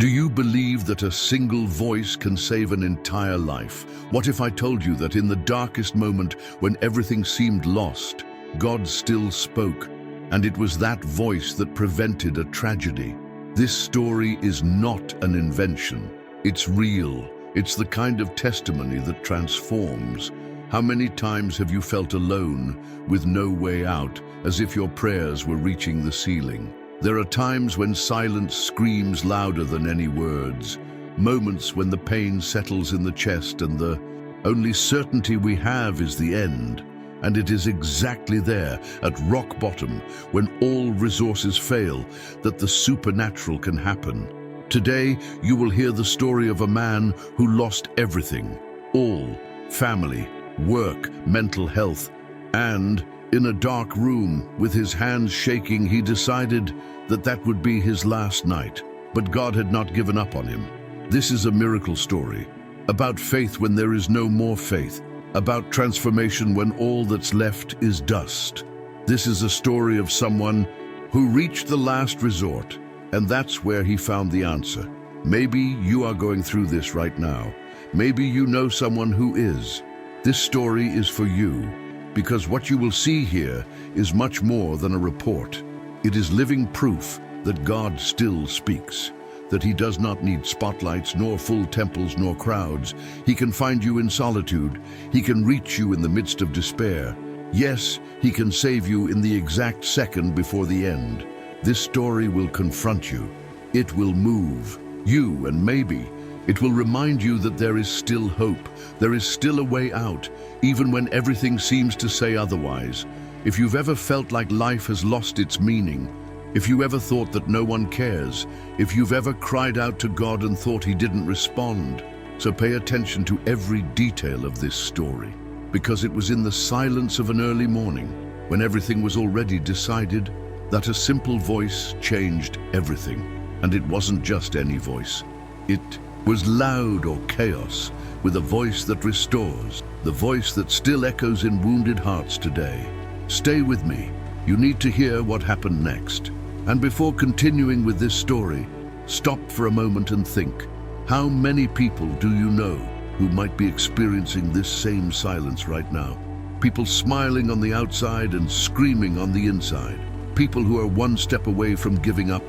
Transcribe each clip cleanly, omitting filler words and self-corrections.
Do you believe that a single voice can save an entire life? What if I told you that in the darkest moment, when everything seemed lost, God still spoke, and it was that voice that prevented a tragedy? This story is not an invention. It's real. It's the kind of testimony that transforms. How many times have you felt alone, with no way out, as if your prayers were reaching the ceiling? There are times when silence screams louder than any words, moments when the pain settles in the chest and the only certainty we have is the end. And it is exactly there, at rock bottom, when all resources fail, that the supernatural can happen. Today, you will hear the story of a man who lost everything, all: family, work, mental health, and in a dark room, with his hands shaking, he decided that that would be his last night. But God had not given up on him. This is a miracle story, about faith when there is no more faith, about transformation when all that's left is dust. This is a story of someone who reached the last resort, and that's where he found the answer. Maybe you are going through this right now. Maybe you know someone who is. This story is for you, because what you will see here is much more than a report. It is living proof that God still speaks, that He does not need spotlights, nor full temples, nor crowds. He can find you in solitude. He can reach you in the midst of despair. Yes, He can save you in the exact second before the end. This story will confront you. It will move you, and maybe it will remind you that there is still hope. There is still a way out, even when everything seems to say otherwise. If you've ever felt like life has lost its meaning, if you ever thought that no one cares, if you've ever cried out to God and thought He didn't respond, so pay attention to every detail of this story, because it was in the silence of an early morning, when everything was already decided, that a simple voice changed everything. And it wasn't just any voice. It was loud or chaos, with a voice that restores, the voice that still echoes in wounded hearts today. Stay with me. You need to hear what happened next. And before continuing with this story, stop for a moment and think. How many people do you know who might be experiencing this same silence right now? People smiling on the outside and screaming on the inside. People who are one step away from giving up,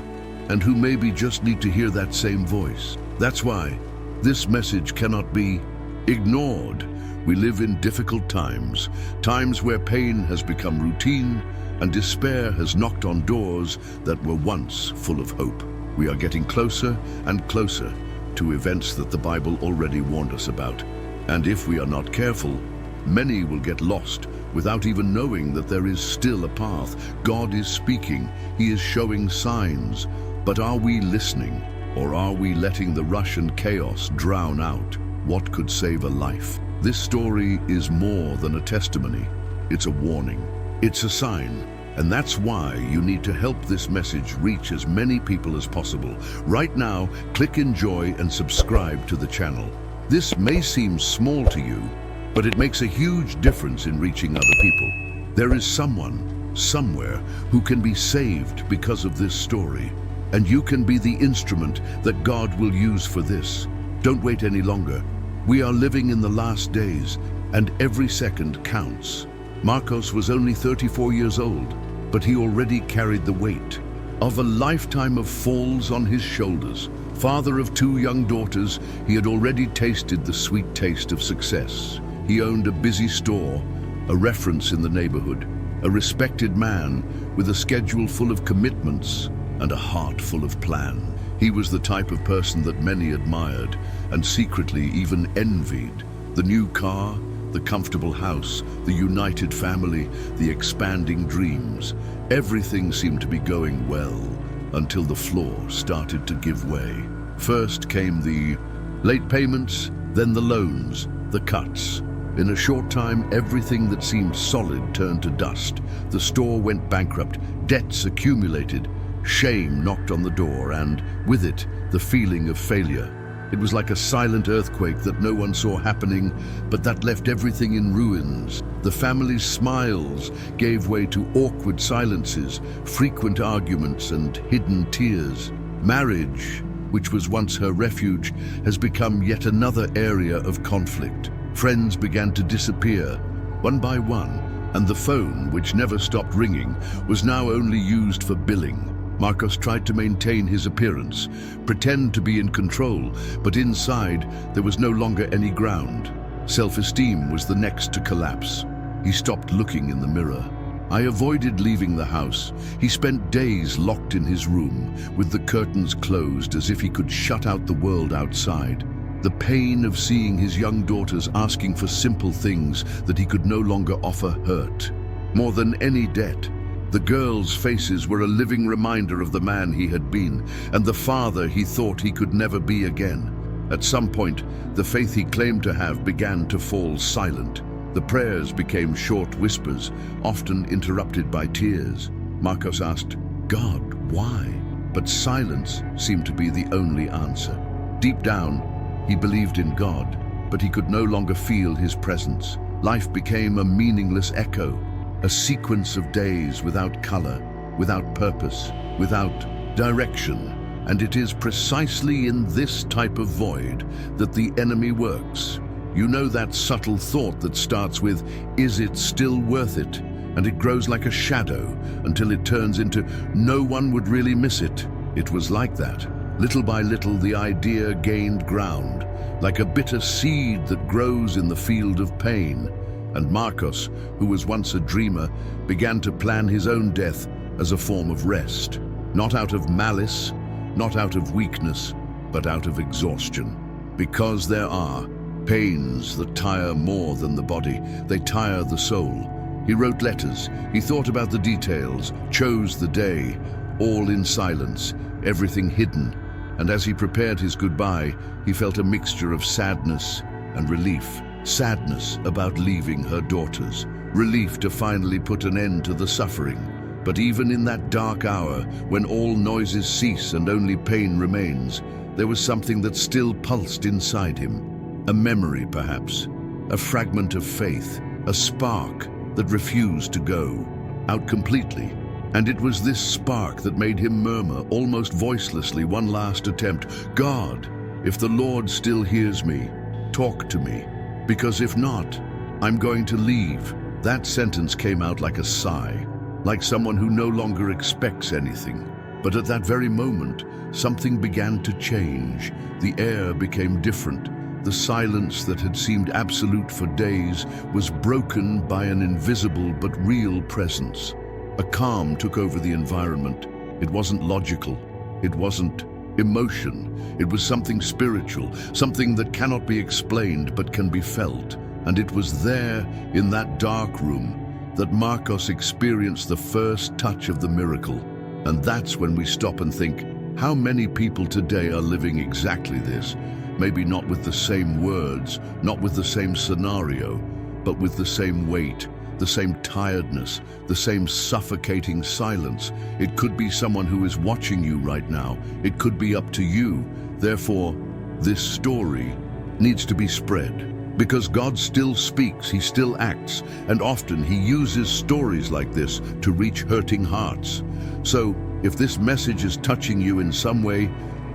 and who maybe just need to hear that same voice. That's why this message cannot be ignored. We live in difficult times, times where pain has become routine and despair has knocked on doors that were once full of hope. We are getting closer and closer to events that the Bible already warned us about. And if we are not careful, many will get lost without even knowing that there is still a path. God is speaking. He is showing signs. But are we listening, or are we letting the rush and chaos drown out what could save a life? This story is more than a testimony. It's a warning. It's a sign. And that's why you need to help this message reach as many people as possible. Right now, click enjoy and subscribe to the channel. This may seem small to you, but it makes a huge difference in reaching other people. There is someone, somewhere, who can be saved because of this story. And you can be the instrument that God will use for this. Don't wait any longer. We are living in the last days, and every second counts. Marcos was only 34 years old, but he already carried the weight of a lifetime of falls on his shoulders. Father of 2 young daughters, he had already tasted the sweet taste of success. He owned a busy store, a reference in the neighborhood, a respected man with a schedule full of commitments and a heart full of plan. He was the type of person that many admired and secretly even envied. The new car, the comfortable house, the united family, the expanding dreams. Everything seemed to be going well until the floor started to give way. First came the late payments, then the loans, the cuts. In a short time, everything that seemed solid turned to dust. The store went bankrupt, debts accumulated, shame knocked on the door, and with it, the feeling of failure. It was like a silent earthquake that no one saw happening, but that left everything in ruins. The family's smiles gave way to awkward silences, frequent arguments, and hidden tears. Marriage, which was once her refuge, has become yet another area of conflict. Friends began to disappear, one by one, and the phone, which never stopped ringing, was now only used for billing. Marcos tried to maintain his appearance, pretend to be in control, but inside there was no longer any ground. Self-esteem was the next to collapse. He stopped looking in the mirror. I avoided leaving the house. He spent days locked in his room, with the curtains closed as if he could shut out the world outside. The pain of seeing his young daughters asking for simple things that he could no longer offer hurt. More than any debt, the girls' faces were a living reminder of the man he had been, and the father he thought he could never be again. At some point, the faith he claimed to have began to fall silent. The prayers became short whispers, often interrupted by tears. Marcos asked, "God, why?" But silence seemed to be the only answer. Deep down, he believed in God, but he could no longer feel his presence. Life became a meaningless echo, a sequence of days without color, without purpose, without direction. And it is precisely in this type of void that the enemy works. You know, that subtle thought that starts with, "Is it still worth it?" And it grows like a shadow until it turns into, "No one would really miss it." It was like that. Little by little, the idea gained ground, like a bitter seed that grows in the field of pain. And Marcos, who was once a dreamer, began to plan his own death as a form of rest. Not out of malice, not out of weakness, but out of exhaustion. Because there are pains that tire more than the body. They tire the soul. He wrote letters. He thought about the details, chose the day, all in silence, everything hidden. And as he prepared his goodbye, he felt a mixture of sadness and relief. Sadness about leaving her daughters. Relief to finally put an end to the suffering. But even in that dark hour, when all noises cease and only pain remains, there was something that still pulsed inside him. A memory, perhaps. A fragment of faith. A spark that refused to go out completely. And it was this spark that made him murmur, almost voicelessly, one last attempt. "God, if the Lord still hears me, talk to me. Because if not, I'm going to leave." That sentence came out like a sigh, like someone who no longer expects anything. But at that very moment, something began to change. The air became different. The silence that had seemed absolute for days was broken by an invisible but real presence. A calm took over the environment. It wasn't logical. It wasn't emotion. It was something spiritual, something that cannot be explained but can be felt. And it was there, in that dark room, that Marcos experienced the first touch of the miracle. And that's when we stop and think, how many people today are living exactly this? Maybe not with the same words, not with the same scenario, but with the same weight, the same tiredness, the same suffocating silence. It could be someone who is watching you right now. It could be up to you. Therefore, this story needs to be spread. Because God still speaks, He still acts, and often He uses stories like this to reach hurting hearts. So, if this message is touching you in some way,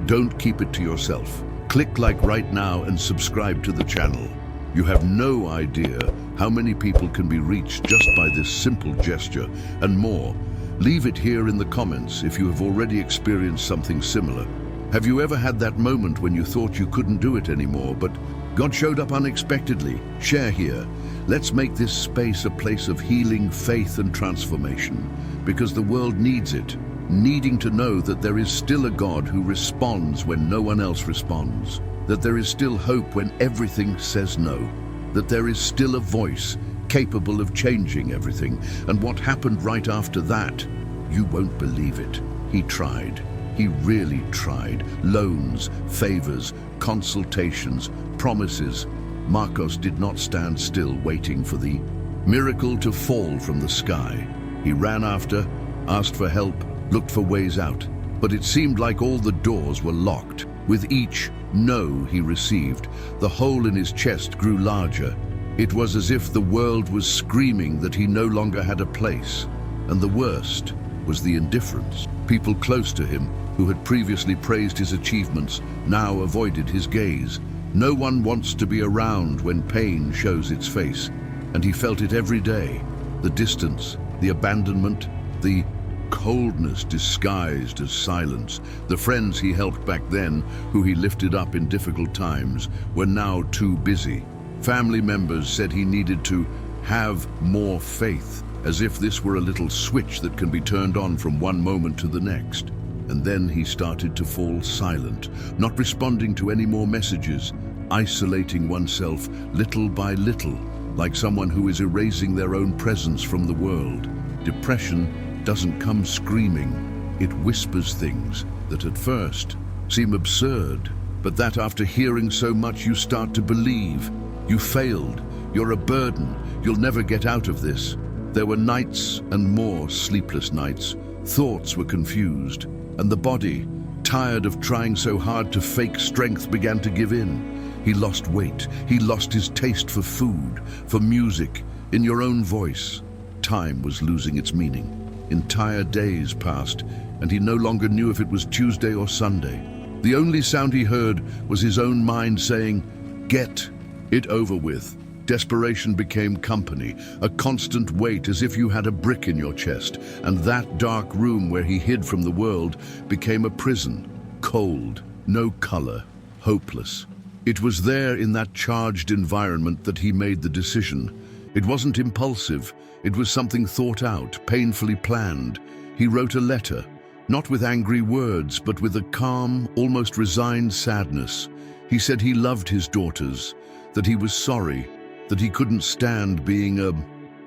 don't keep it to yourself. Click like right now and subscribe to the channel. You have no idea how many people can be reached just by this simple gesture, and more. Leave it here in the comments if you have already experienced something similar. Have you ever had that moment when you thought you couldn't do it anymore, but God showed up unexpectedly? Share here. Let's make this space a place of healing, faith, and transformation, because the world needs it, needing to know that there is still a God who responds when no one else responds, that there is still hope when everything says no, that there is still a voice capable of changing everything. And what happened right after that? You won't believe it. He tried. He really tried. Loans, favors, consultations, promises. Marcos did not stand still waiting for the miracle to fall from the sky. He ran after, asked for help, looked for ways out. But it seemed like all the doors were locked. With each no he received, the hole in his chest grew larger. It was as if the world was screaming that he no longer had a place. And the worst was the indifference. People close to him, who had previously praised his achievements, now avoided his gaze. No one wants to be around when pain shows its face, and he felt it every day. The distance, the abandonment, the coldness disguised as silence. The friends he helped back then, who he lifted up in difficult times, were now too busy. Family members said he needed to have more faith, as if this were a little switch that can be turned on from one moment to the next. And then he started to fall silent, not responding to any more messages, isolating oneself little by little, like someone who is erasing their own presence from the world. Depression doesn't come screaming. It whispers things that at first seem absurd, but that after hearing so much you start to believe. You failed, you're a burden, you'll never get out of this. There were nights and more sleepless nights. Thoughts were confused, and the body, tired of trying so hard to fake strength, began to give in. He lost weight, he lost his taste for food, for music, in your own voice. Time was losing its meaning. Entire days passed, and he no longer knew if it was Tuesday or Sunday. The only sound he heard was his own mind saying, "Get it over with." Desperation became company, a constant weight, as if you had a brick in your chest, and that dark room where he hid from the world became a prison, cold, no color, hopeless. It was there in that charged environment that he made the decision. It wasn't impulsive, it was something thought out, painfully planned. He wrote a letter, not with angry words, but with a calm, almost resigned sadness. He said he loved his daughters, that he was sorry, that he couldn't stand being a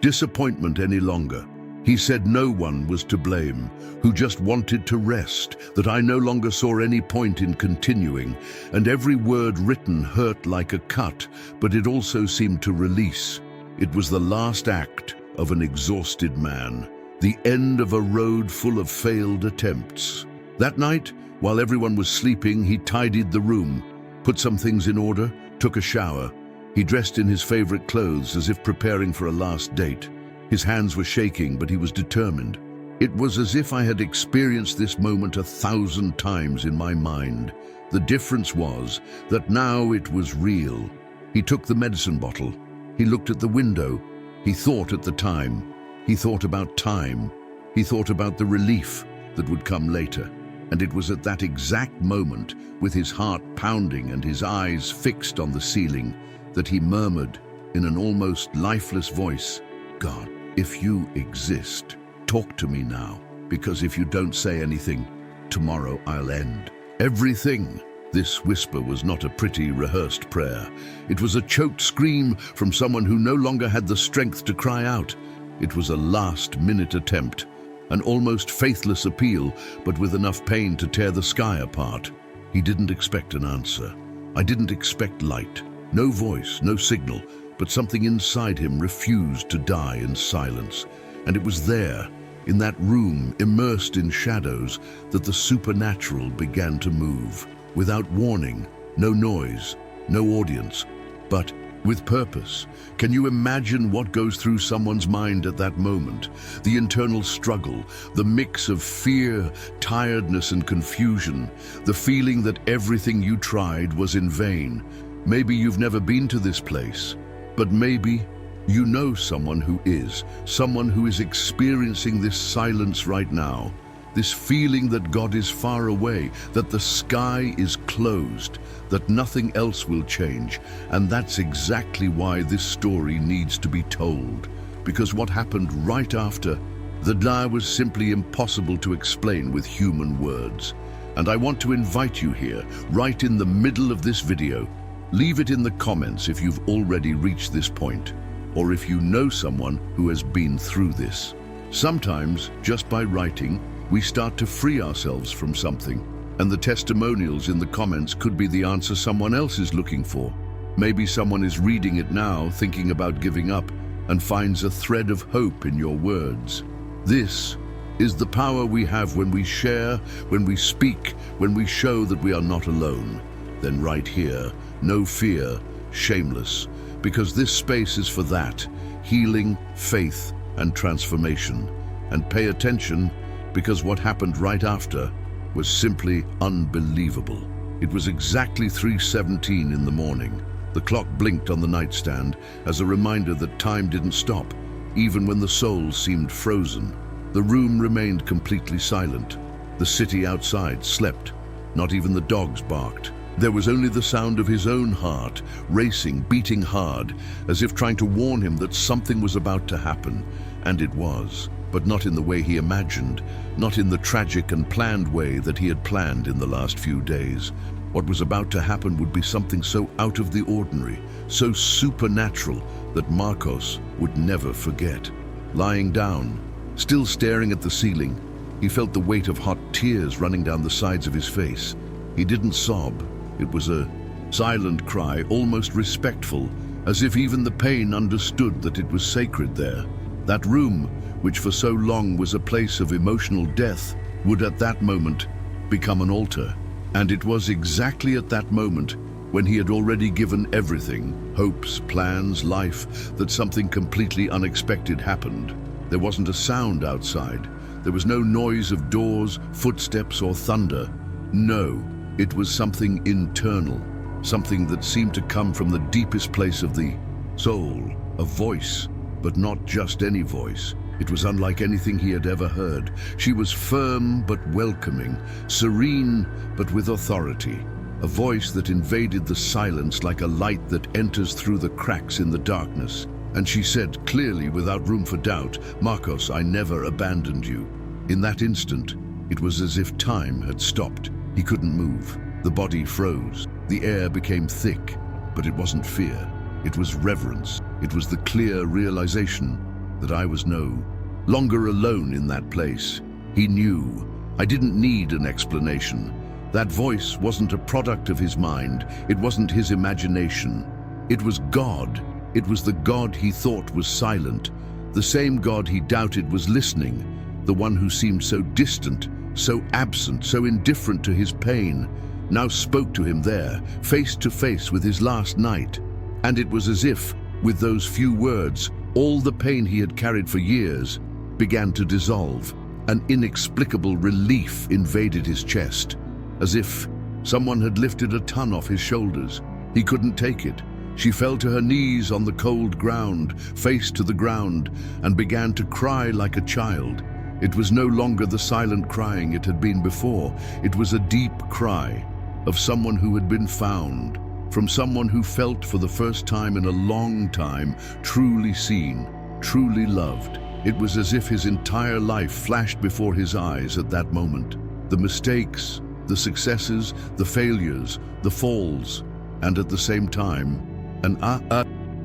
disappointment any longer. He said no one was to blame, who just wanted to rest, that I no longer saw any point in continuing, and every word written hurt like a cut, but it also seemed to release. It was the last act of an exhausted man, the end of a road full of failed attempts. That night, while everyone was sleeping, he tidied the room, put some things in order, took a shower. He dressed in his favorite clothes as if preparing for a last date. His hands were shaking, but he was determined. It was as if I had experienced this moment 1,000 times in my mind. The difference was that now it was real. He took the medicine bottle. He looked at the window. He thought at the time. He thought about time. He thought about the relief that would come later. And it was at that exact moment, with his heart pounding and his eyes fixed on the ceiling, that he murmured in an almost lifeless voice, "God, if you exist, talk to me now, because if you don't say anything, tomorrow I'll end everything." This whisper was not a pretty, rehearsed prayer. It was a choked scream from someone who no longer had the strength to cry out. It was a last-minute attempt, an almost faithless appeal, but with enough pain to tear the sky apart. He didn't expect an answer. I didn't expect light. No voice, no signal, but something inside him refused to die in silence. And it was there, in that room, immersed in shadows, that the supernatural began to move. Without warning, no noise, no audience, but with purpose. Can you imagine what goes through someone's mind at that moment? The internal struggle, the mix of fear, tiredness, and confusion, the feeling that everything you tried was in vain. Maybe you've never been to this place, but maybe you know someone who is experiencing this silence right now. This feeling that God is far away, that the sky is closed, that nothing else will change. And that's exactly why this story needs to be told. Because what happened right after the die was simply impossible to explain with human words. And I want to invite you here, right in the middle of this video. Leave it in the comments if you've already reached this point, or if you know someone who has been through this. Sometimes, just by writing, we start to free ourselves from something, and the testimonials in the comments could be the answer someone else is looking for. Maybe someone is reading it now, thinking about giving up, and finds a thread of hope in your words. This is the power we have when we share, when we speak, when we show that we are not alone. Then right here, no fear, shameless, because this space is for that, healing, faith, and transformation. And pay attention, because what happened right after was simply unbelievable. It was exactly 3:17 in the morning. The clock blinked on the nightstand as a reminder that time didn't stop, even when the soul seemed frozen. The room remained completely silent. The city outside slept. Not even the dogs barked. There was only the sound of his own heart, racing, beating hard, as if trying to warn him that something was about to happen. And it was, but not in the way he imagined, not in the tragic and planned way that he had planned in the last few days. What was about to happen would be something so out of the ordinary, so supernatural, that Marcos would never forget. Lying down, still staring at the ceiling, he felt the weight of hot tears running down the sides of his face. He didn't sob. It was a silent cry, almost respectful, as if even the pain understood that it was sacred there. That room, which for so long was a place of emotional death, would at that moment become an altar. And it was exactly at that moment, when he had already given everything, hopes, plans, life, that something completely unexpected happened. There wasn't a sound outside. There was no noise of doors, footsteps, or thunder. No, it was something internal, something that seemed to come from the deepest place of the soul, a voice, but not just any voice. It was unlike anything he had ever heard. She was firm but welcoming, serene but with authority. A voice that invaded the silence like a light that enters through the cracks in the darkness. And she said clearly, without room for doubt, "Marcos, I never abandoned you." In that instant, it was as if time had stopped. He couldn't move. The body froze. The air became thick, but it wasn't fear. It was reverence. It was the clear realization that I was no longer alone in that place. He knew. I didn't need an explanation. That voice wasn't a product of his mind. It wasn't his imagination. It was God. It was the God he thought was silent. The same God he doubted was listening. The one who seemed so distant, so absent, so indifferent to his pain, now spoke to him there, face to face with his last night. And it was as if, with those few words, all the pain he had carried for years began to dissolve. An inexplicable relief invaded his chest, as if someone had lifted a ton off his shoulders. He couldn't take it. She fell to her knees on the cold ground, face to the ground, and began to cry like a child. It was no longer the silent crying it had been before. It was a deep cry of someone who had been found, from someone who felt for the first time in a long time truly seen, truly loved. It was as if his entire life flashed before his eyes at that moment. The mistakes, the successes, the failures, the falls, and at the same time, an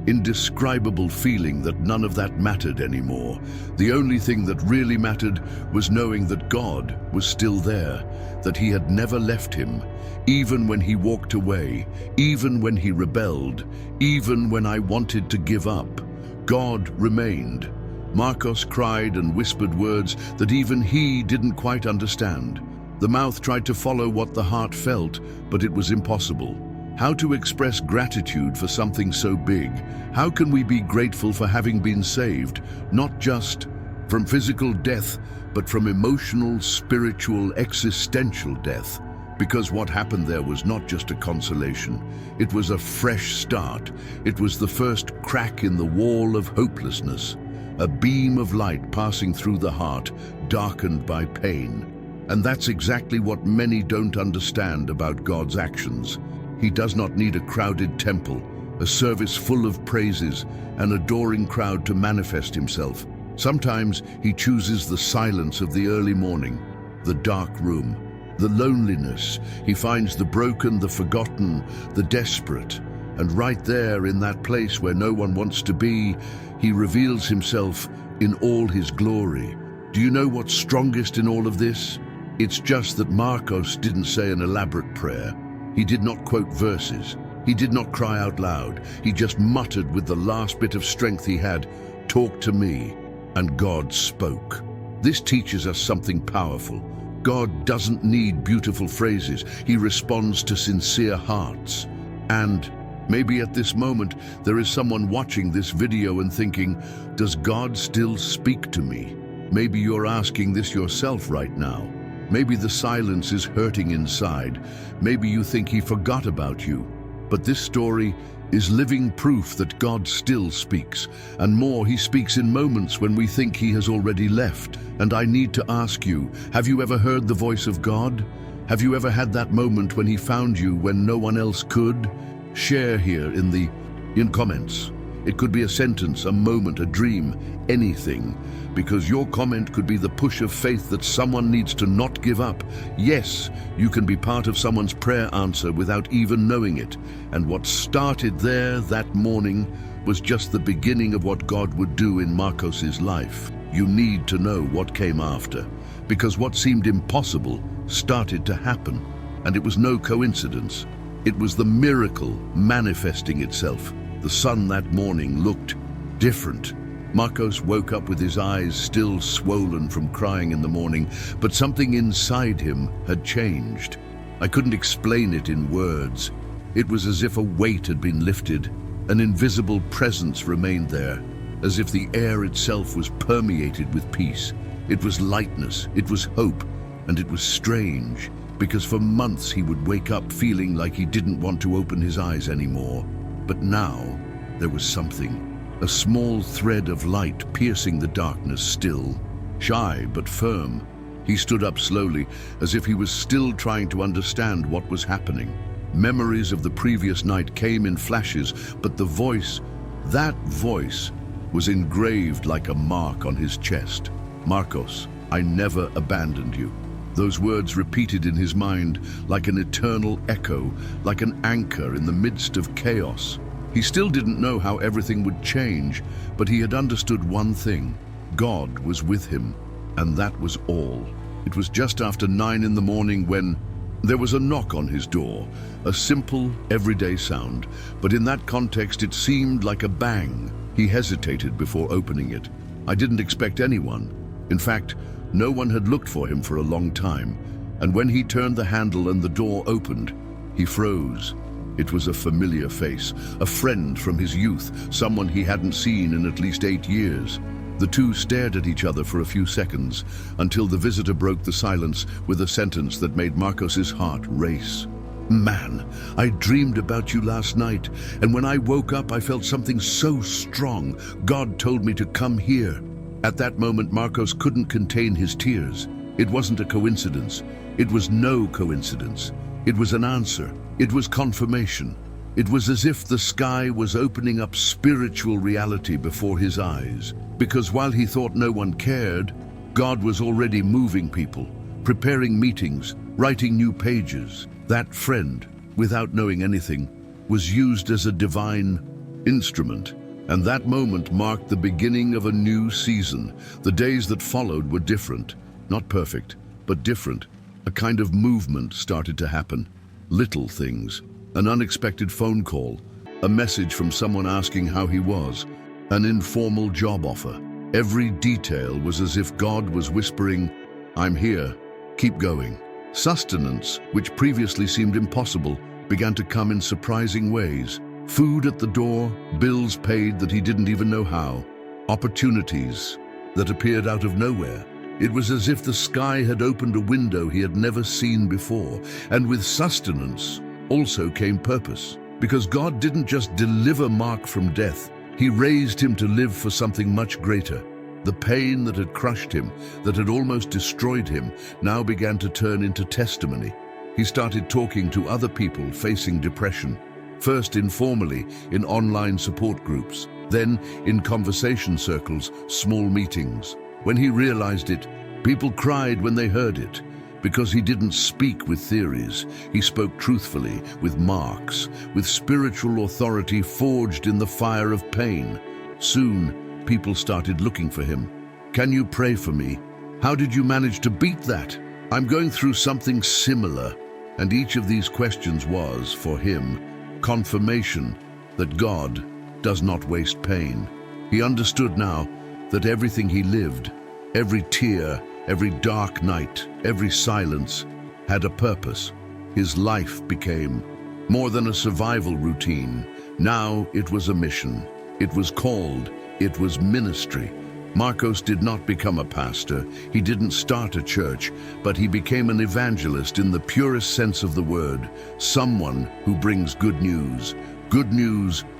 indescribable feeling that none of that mattered anymore. The only thing that really mattered was knowing that God was still there, that he had never left him, even when he walked away, even when he rebelled, even when I wanted to give up. God remained. Marcos cried and whispered words that even he didn't quite understand. The mouth tried to follow what the heart felt, but it was impossible. How to express gratitude for something so big? How can we be grateful for having been saved, not just from physical death, but from emotional, spiritual, existential death? Because what happened there was not just a consolation. It was a fresh start. It was the first crack in the wall of hopelessness, a beam of light passing through the heart, darkened by pain. And that's exactly what many don't understand about God's actions. He does not need a crowded temple, a service full of praises, an adoring crowd to manifest himself. Sometimes he chooses the silence of the early morning, the dark room, the loneliness. He finds the broken, the forgotten, the desperate. And right there in that place where no one wants to be, he reveals himself in all his glory. Do you know what's strongest in all of this? It's just that Marcos didn't say an elaborate prayer. He did not quote verses. He did not cry out loud. He just muttered with the last bit of strength he had, "Talk to me." And God spoke. This teaches us something powerful. God doesn't need beautiful phrases. He responds to sincere hearts. And maybe at this moment, there is someone watching this video and thinking, does God still speak to me? Maybe you're asking this yourself right now. Maybe the silence is hurting inside. Maybe you think he forgot about you. But this story is living proof that God still speaks. And more, he speaks in moments when we think he has already left. And I need to ask you, have you ever heard the voice of God? Have you ever had that moment when he found you when no one else could? Share here in comments. It could be a sentence, a moment, a dream, anything. Because your comment could be the push of faith that someone needs to not give up. Yes, you can be part of someone's prayer answer without even knowing it. And what started there that morning was just the beginning of what God would do in Marcos's life. You need to know what came after. Because what seemed impossible started to happen. And it was no coincidence. It was the miracle manifesting itself. The sun that morning looked different. Marcos woke up with his eyes still swollen from crying in the morning, but something inside him had changed. I couldn't explain it in words. It was as if a weight had been lifted. An invisible presence remained there, as if the air itself was permeated with peace. It was lightness, it was hope, and it was strange, because for months he would wake up feeling like he didn't want to open his eyes anymore. But now, there was something, a small thread of light piercing the darkness still. Shy but firm, he stood up slowly, as if he was still trying to understand what was happening. Memories of the previous night came in flashes, but the voice, that voice, was engraved like a mark on his chest. Marcos, I never abandoned you. Those words repeated in his mind like an eternal echo, like an anchor in the midst of chaos. He still didn't know how everything would change, but he had understood one thing. God was with him, and that was all. It was just after 9 in the morning when there was a knock on his door, a simple, everyday sound, but in that context it seemed like a bang. He hesitated before opening it. I didn't expect anyone. In fact, no one had looked for him for a long time, and when he turned the handle and the door opened, he froze. It was a familiar face, a friend from his youth, someone he hadn't seen in at least 8 years. The two stared at each other for a few seconds, until the visitor broke the silence with a sentence that made Marcos's heart race. Man, I dreamed about you last night, and when I woke up I felt something so strong. God told me to come here. At that moment, Marcos couldn't contain his tears. It wasn't a coincidence. It was no coincidence. It was an answer. It was confirmation. It was as if the sky was opening up spiritual reality before his eyes. Because while he thought no one cared, God was already moving people, preparing meetings, writing new pages. That friend, without knowing anything, was used as a divine instrument. And that moment marked the beginning of a new season. The days that followed were different. Not perfect, but different. A kind of movement started to happen. Little things. An unexpected phone call. A message from someone asking how he was. An informal job offer. Every detail was as if God was whispering, I'm here. Keep going. Sustenance, which previously seemed impossible, began to come in surprising ways. Food at the door, bills paid that he didn't even know how, opportunities that appeared out of nowhere. It was as if the sky had opened a window he had never seen before, and with sustenance also came purpose. Because God didn't just deliver Mark from death, he raised him to live for something much greater. The pain that had crushed him, that had almost destroyed him, now began to turn into testimony. He started talking to other people facing depression. First informally, in online support groups, then in conversation circles, small meetings. When he realized it, people cried when they heard it. Because he didn't speak with theories, he spoke truthfully, with marks, with spiritual authority forged in the fire of pain. Soon, people started looking for him. Can you pray for me? How did you manage to beat that? I'm going through something similar. And each of these questions was, for him, confirmation that God does not waste pain. He understood now that everything he lived, every tear, every dark night, every silence, had a purpose. His life became more than a survival routine. Now it was a mission. It was called, it was ministry. Marcos did not become a pastor, he didn't start a church, but he became an evangelist in the purest sense of the word, someone who brings good news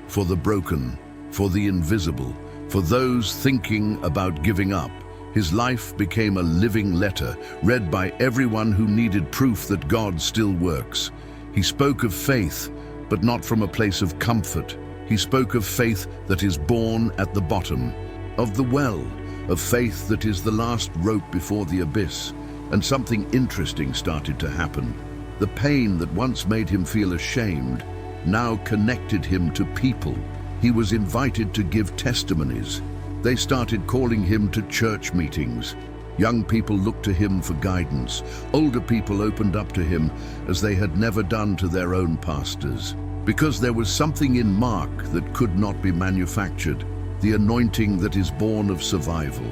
for the broken, for the invisible, for those thinking about giving up. His life became a living letter, read by everyone who needed proof that God still works. He spoke of faith, but not from a place of comfort. He spoke of faith that is born at the bottom, of the well, of faith that is the last rope before the abyss. And something interesting started to happen. The pain that once made him feel ashamed now connected him to people. He was invited to give testimonies. They started calling him to church meetings. Young people looked to him for guidance. Older people opened up to him as they had never done to their own pastors. Because there was something in Mark that could not be manufactured, the anointing that is born of survival.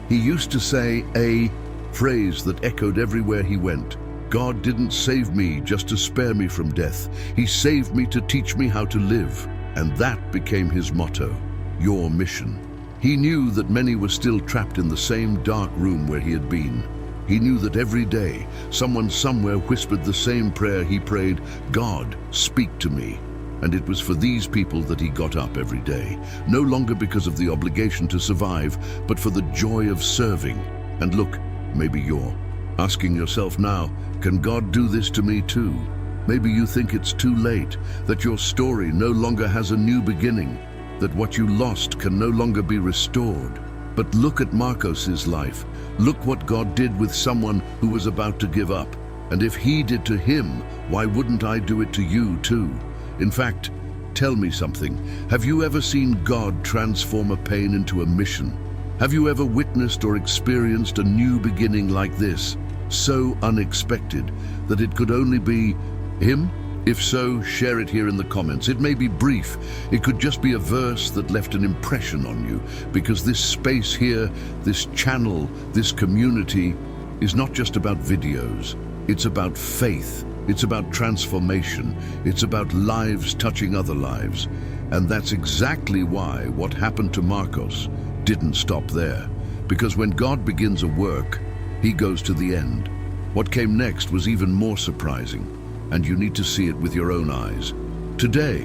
He used to say a phrase that echoed everywhere he went. God didn't save me just to spare me from death. He saved me to teach me how to live. And that became his motto, your mission. He knew that many were still trapped in the same dark room where he had been. He knew that every day, someone somewhere whispered the same prayer he prayed, God, speak to me. And it was for these people that he got up every day, no longer because of the obligation to survive, but for the joy of serving. And look, maybe you're asking yourself now, can God do this to me too? Maybe you think it's too late, that your story no longer has a new beginning, that what you lost can no longer be restored. But look at Marcos's life. Look what God did with someone who was about to give up. And if he did to him, why wouldn't I do it to you too? In fact, tell me something. Have you ever seen God transform a pain into a mission? Have you ever witnessed or experienced a new beginning like this, so unexpected that it could only be him? If so, share it here in the comments. It may be brief. It could just be a verse that left an impression on you, because this space here, this channel, this community is not just about videos. It's about faith. It's about transformation. It's about lives touching other lives. And that's exactly why what happened to Marcos didn't stop there. Because when God begins a work, he goes to the end. What came next was even more surprising, and you need to see it with your own eyes. Today,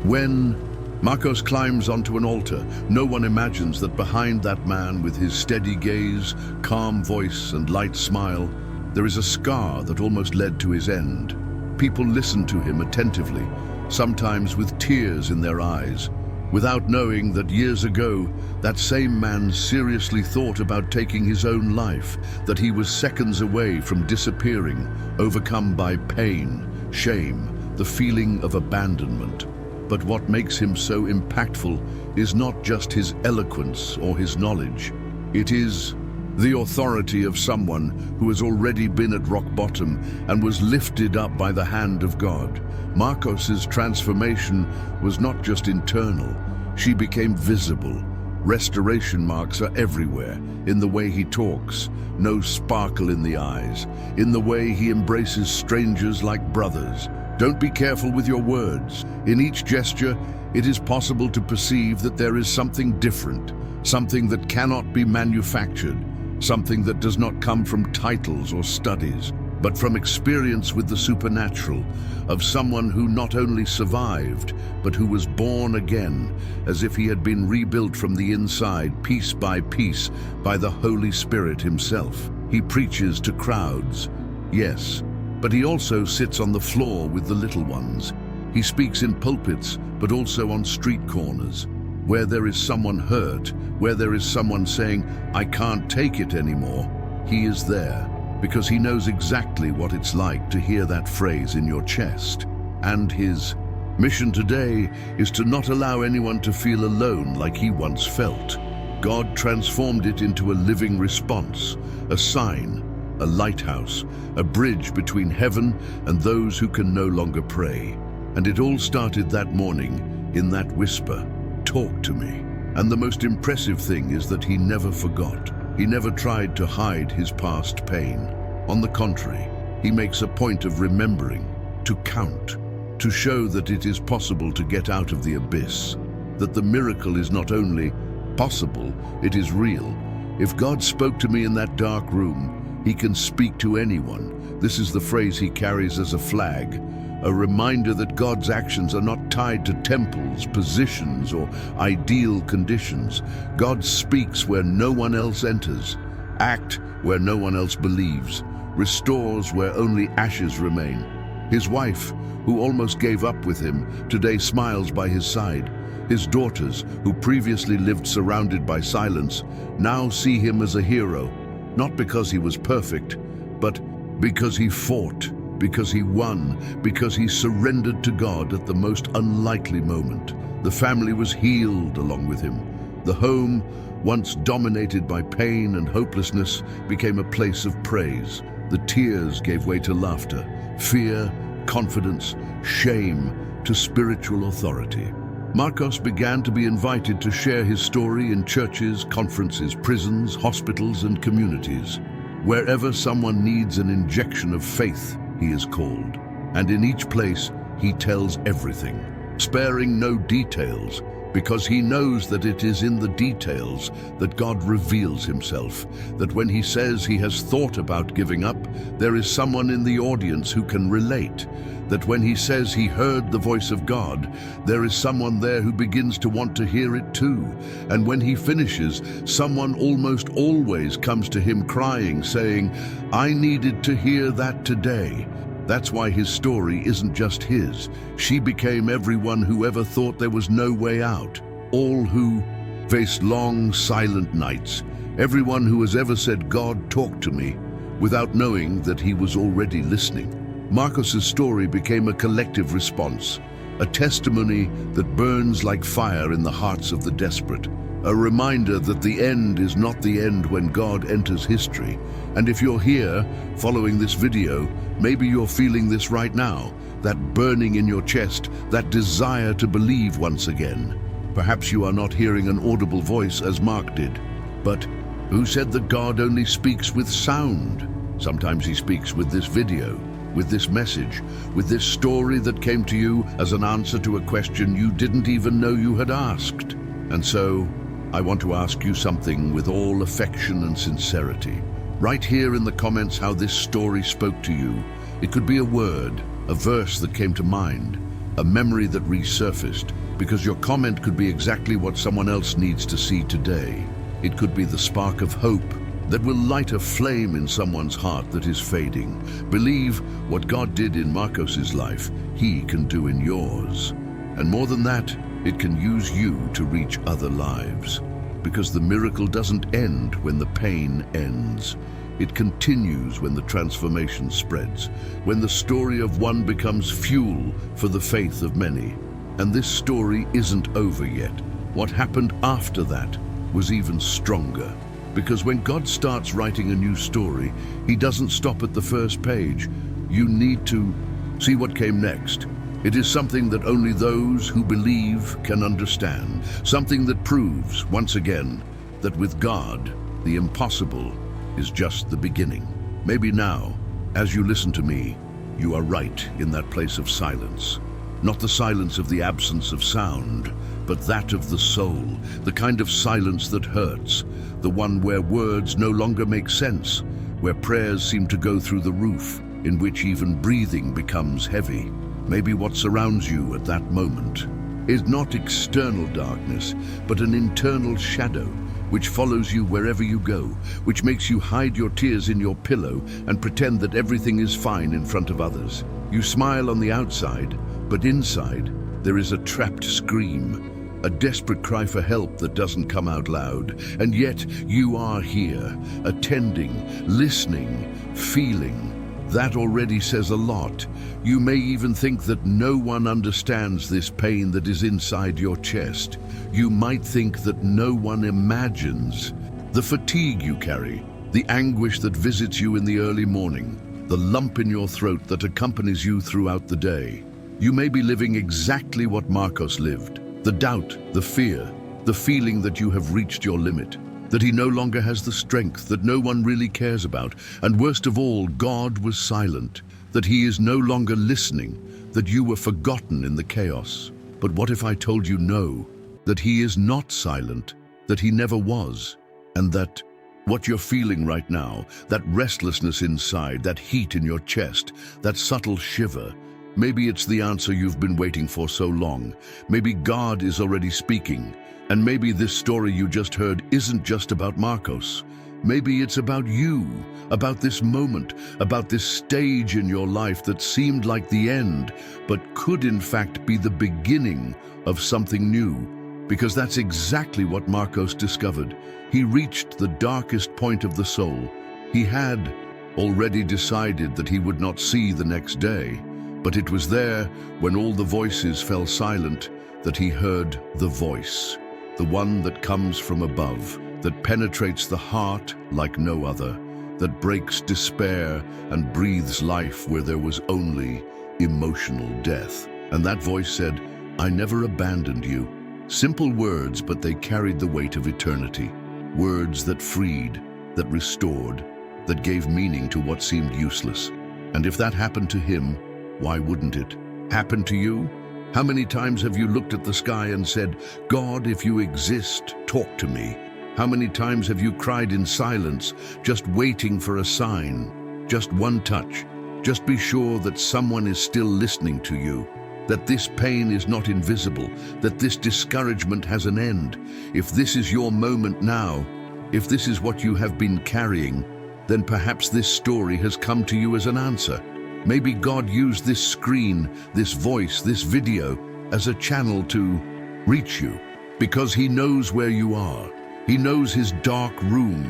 when Marcos climbs onto an altar, no one imagines that behind that man with his steady gaze, calm voice, and light smile, there is a scar that almost led to his end. People listen to him attentively, sometimes with tears in their eyes, without knowing that years ago, that same man seriously thought about taking his own life, that he was seconds away from disappearing, overcome by pain, shame, the feeling of abandonment. But what makes him so impactful is not just his eloquence or his knowledge. It is the authority of someone who has already been at rock bottom and was lifted up by the hand of God. Marcos's transformation was not just internal, she became visible. Restoration marks are everywhere, in the way he talks, no sparkle in the eyes, in the way he embraces strangers like brothers. Don't be careful with your words. In each gesture, it is possible to perceive that there is something different, something that cannot be manufactured, something that does not come from titles or studies, but from experience with the supernatural, of someone who not only survived, but who was born again, as if he had been rebuilt from the inside, piece by piece, by the Holy Spirit himself. He preaches to crowds, yes, but he also sits on the floor with the little ones. He speaks in pulpits, but also on street corners. Where there is someone hurt, where there is someone saying, I can't take it anymore, he is there, because he knows exactly what it's like to hear that phrase in your chest. And his mission today is to not allow anyone to feel alone like he once felt. God transformed it into a living response, a sign, a lighthouse, a bridge between heaven and those who can no longer pray. And it all started that morning in that whisper, talk to me. And the most impressive thing is that he never forgot. He never tried to hide his past pain. On the contrary, he makes a point of remembering, to count, to show that it is possible to get out of the abyss, that the miracle is not only possible, it is real. If God spoke to me in that dark room, he can speak to anyone. This is the phrase he carries as a flag, a reminder that God's actions are not tied to temples, positions, or ideal conditions. God speaks where no one else enters, acts where no one else believes, restores where only ashes remain. His wife, who almost gave up with him, today smiles by his side. His daughters, who previously lived surrounded by silence, now see him as a hero, not because he was perfect, but because he fought, because he won, because he surrendered to God at the most unlikely moment. The family was healed along with him. The home, once dominated by pain and hopelessness, became a place of praise. The tears gave way to laughter, fear, confidence, shame to spiritual authority. Marcos began to be invited to share his story in churches, conferences, prisons, hospitals, and communities. Wherever someone needs an injection of faith, he is called. And in each place, he tells everything, sparing no details, because he knows that it is in the details that God reveals himself, that when he says he has thought about giving up, there is someone in the audience who can relate, that when he says he heard the voice of God, there is someone there who begins to want to hear it too. And when he finishes, someone almost always comes to him crying, saying, "I needed to hear that today." That's why his story isn't just his. She became everyone who ever thought there was no way out. All who faced long, silent nights. Everyone who has ever said, "God, talk to me," without knowing that he was already listening. Marcos's story became a collective response, a testimony that burns like fire in the hearts of the desperate, a reminder that the end is not the end when God enters history. And if you're here, following this video, maybe you're feeling this right now, that burning in your chest, that desire to believe once again. Perhaps you are not hearing an audible voice as Mark did, but who said that God only speaks with sound? Sometimes he speaks with this video, with this message, with this story that came to you as an answer to a question you didn't even know you had asked. And so, I want to ask you something with all affection and sincerity. Write here in the comments how this story spoke to you. It could be a word, a verse that came to mind, a memory that resurfaced, because your comment could be exactly what someone else needs to see today. It could be the spark of hope that will light a flame in someone's heart that is fading. Believe what God did in Marcos's life, he can do in yours. And more than that, it can use you to reach other lives. Because the miracle doesn't end when the pain ends. It continues when the transformation spreads, when the story of one becomes fuel for the faith of many. And this story isn't over yet. What happened after that was even stronger. Because when God starts writing a new story, he doesn't stop at the first page. You need to see what came next. It is something that only those who believe can understand. Something that proves, once again, that with God, the impossible is just the beginning. Maybe now, as you listen to me, you are right in that place of silence. Not the silence of the absence of sound, but that of the soul, the kind of silence that hurts, the one where words no longer make sense, where prayers seem to go through the roof, in which even breathing becomes heavy. Maybe what surrounds you at that moment is not external darkness, but an internal shadow, which follows you wherever you go, which makes you hide your tears in your pillow and pretend that everything is fine in front of others. You smile on the outside, but inside there is a trapped scream, a desperate cry for help that doesn't come out loud. And yet you are here, attending, listening, feeling. That already says a lot. You may even think that no one understands this pain that is inside your chest. You might think that no one imagines the fatigue you carry, the anguish that visits you in the early morning, the lump in your throat that accompanies you throughout the day. You may be living exactly what Marcos lived. The doubt, the fear, the feeling that you have reached your limit, that he no longer has the strength, that no one really cares about, and worst of all, God was silent, that he is no longer listening, that you were forgotten in the chaos. But what if I told you no, that he is not silent, that he never was, and that what you're feeling right now, that restlessness inside, that heat in your chest, that subtle shiver, maybe it's the answer you've been waiting for so long. Maybe God is already speaking, and maybe this story you just heard isn't just about Marcos. Maybe it's about you, about this moment, about this stage in your life that seemed like the end, but could in fact be the beginning of something new. Because that's exactly what Marcos discovered. He reached the darkest point of the soul. He had already decided that he would not see the next day, but it was there, when all the voices fell silent, that he heard the voice, the one that comes from above, that penetrates the heart like no other, that breaks despair and breathes life where there was only emotional death. And that voice said, "I never abandoned you." Simple words, but they carried the weight of eternity. Words that freed, that restored, that gave meaning to what seemed useless. And if that happened to him, why wouldn't it happen to you? How many times have you looked at the sky and said, "God, if you exist, talk to me"? How many times have you cried in silence, just waiting for a sign, just one touch? Just be sure that someone is still listening to you, that this pain is not invisible, that this discouragement has an end. If this is your moment now, if this is what you have been carrying, then perhaps this story has come to you as an answer. Maybe God used this screen, this voice, this video as a channel to reach you, because He knows where you are. He knows His dark room.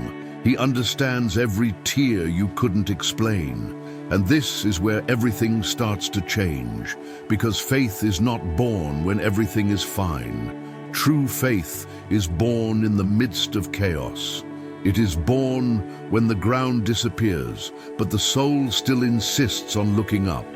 He understands every tear you couldn't explain. And this is where everything starts to change, because faith is not born when everything is fine. True faith is born in the midst of chaos. It is born when the ground disappears, but the soul still insists on looking up.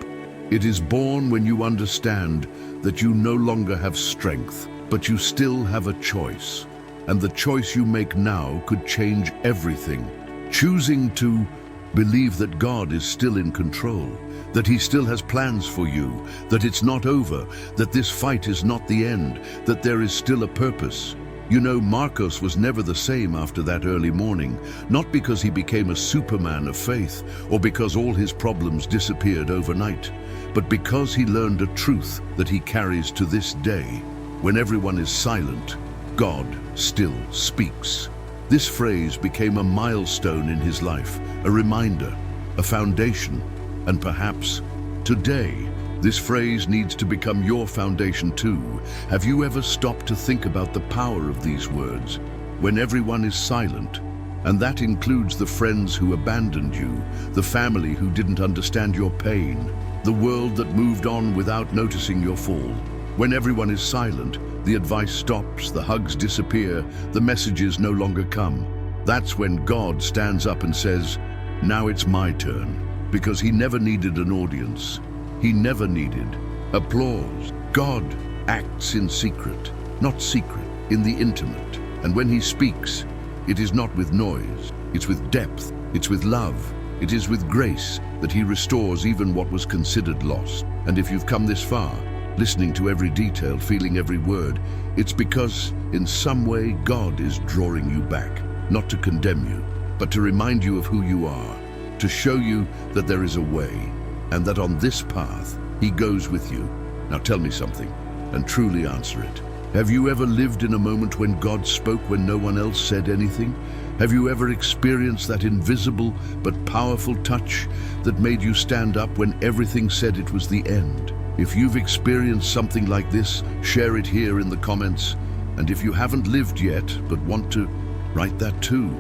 It is born when you understand that you no longer have strength, but you still have a choice. And the choice you make now could change everything. Choosing to believe that God is still in control, that He still has plans for you, that it's not over, that this fight is not the end, that there is still a purpose. You know, Marcos was never the same after that early morning, not because he became a superman of faith or because all his problems disappeared overnight, but because he learned a truth that he carries to this day. When everyone is silent, God still speaks. This phrase became a milestone in his life, a reminder, a foundation, and perhaps today, this phrase needs to become your foundation too. Have you ever stopped to think about the power of these words? When everyone is silent, and that includes the friends who abandoned you, the family who didn't understand your pain, the world that moved on without noticing your fall. When everyone is silent, the advice stops, the hugs disappear, the messages no longer come. That's when God stands up and says, "Now it's my turn," because He never needed an audience. He never needed applause. God acts in secret, not secret, in the intimate. And when He speaks, it is not with noise, it's with depth, it's with love, it is with grace that He restores even what was considered lost. And if you've come this far, listening to every detail, feeling every word, it's because in some way God is drawing you back, not to condemn you, but to remind you of who you are, to show you that there is a way, and that on this path, He goes with you. Now tell me something, and truly answer it. Have you ever lived in a moment when God spoke when no one else said anything? Have you ever experienced that invisible but powerful touch that made you stand up when everything said it was the end? If you've experienced something like this, share it here in the comments. And if you haven't lived yet, but want to, write that too.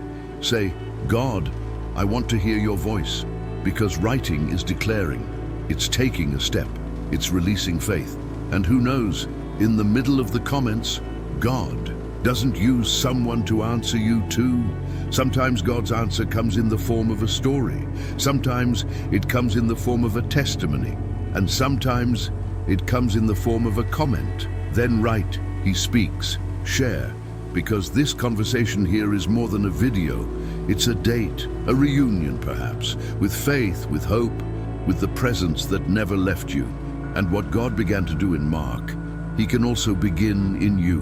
Say, "God, I want to hear your voice." Because writing is declaring, it's taking a step, it's releasing faith. And who knows, in the middle of the comments, God doesn't use someone to answer you too. Sometimes God's answer comes in the form of a story. Sometimes it comes in the form of a testimony. And sometimes it comes in the form of a comment. Then write, He speaks, share. Because this conversation here is more than a video. It's a date, a reunion perhaps, with faith, with hope, with the presence that never left you. And what God began to do in Mark, He can also begin in you.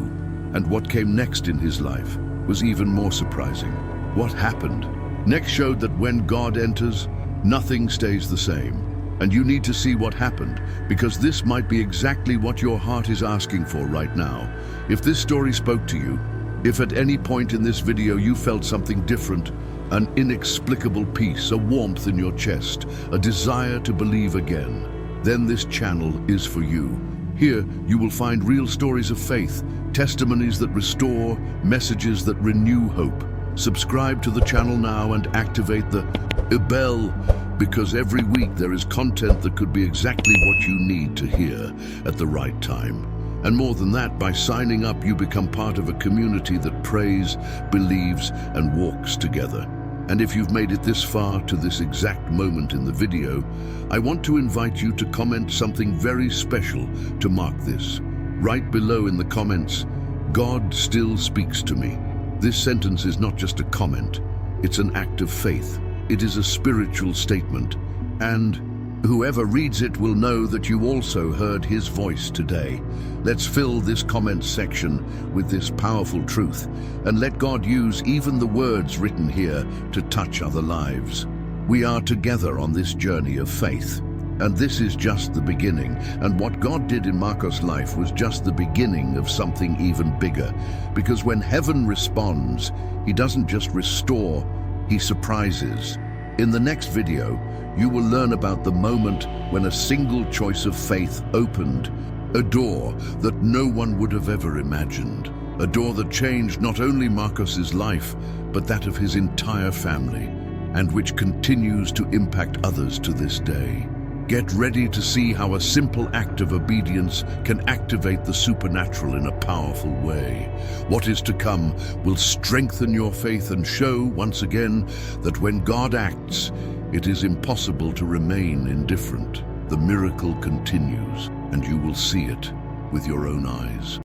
And what came next in his life, was even more surprising. What happened? Next showed that when God enters, nothing stays the same. And you need to see what happened, because this might be exactly what your heart is asking for right now. If this story spoke to you, if at any point in this video you felt something different, an inexplicable peace, a warmth in your chest, a desire to believe again, then this channel is for you. Here, you will find real stories of faith, testimonies that restore, messages that renew hope. Subscribe to the channel now and activate the bell, because every week there is content that could be exactly what you need to hear at the right time. And more than that, by signing up, you become part of a community that prays, believes, and walks together. And if you've made it this far to this exact moment in the video, I want to invite you to comment something very special to mark this. Right below in the comments, God still speaks to me. This sentence is not just a comment, it's an act of faith. It is a spiritual statement, and whoever reads it will know that you also heard his voice today. Let's fill this comment section with this powerful truth, and let God use even the words written here to touch other lives. We are together on this journey of faith, and this is just the beginning. And what God did in Marcos' life was just the beginning of something even bigger, because when heaven responds, he doesn't just restore, he surprises. In the next video, you will learn about the moment when a single choice of faith opened a door that no one would have ever imagined. A door that changed not only Marcos' life, but that of his entire family, and which continues to impact others to this day. Get ready to see how a simple act of obedience can activate the supernatural in a powerful way. What is to come will strengthen your faith and show, once again, that when God acts, it is impossible to remain indifferent. The miracle continues, and you will see it with your own eyes.